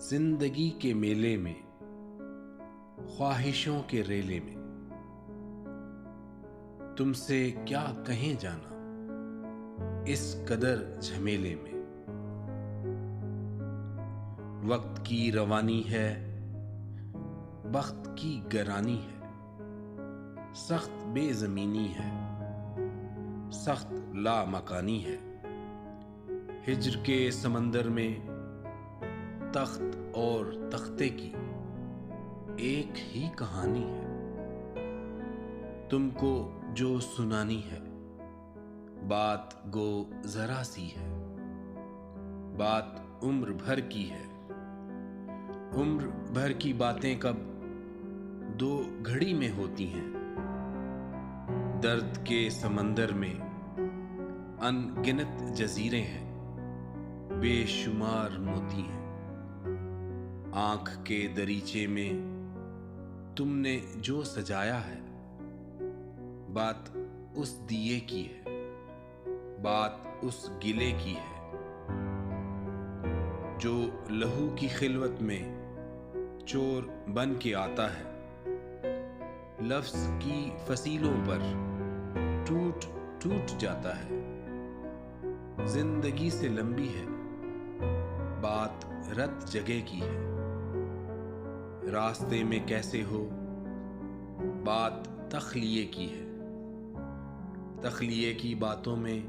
जिंदगी के मेले में, ख्वाहिशों के रेले में, तुमसे क्या कहें जाना इस कदर झमेले में। वक्त की रवानी है, बख्त की गरानी है, सख्त बेजमीनी है, सख्त लामकानी है। हिज्र के समंदर में तख्त और तख्ते की एक ही कहानी है। तुमको जो सुनानी है बात गो जरा सी है, बात उम्र भर की है। उम्र भर की बातें कब दो घड़ी में होती हैं। दर्द के समंदर में अनगिनत जजीरे हैं, बेशुमार मोती हैं। आंख के दरीचे में तुमने जो सजाया है, बात उस दिए की है, बात उस गिले की है। जो लहू की खिलवत में चोर बन के आता है, लफ्ज की फसीलों पर टूट टूट जाता है। जिंदगी से लंबी है, बात रत जगह की है। रास्ते में कैसे हो, बात तख्लिये की है। तख्लिये की बातों में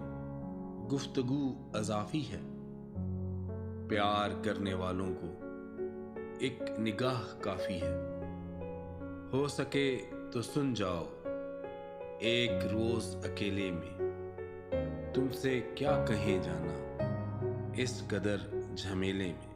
गुफ्तगू अज़ाफ़ी है। प्यार करने वालों को एक निगाह काफ़ी है। हो सके तो सुन जाओ एक रोज़ अकेले में, तुमसे क्या कहें जाना इस कदर झमेले में।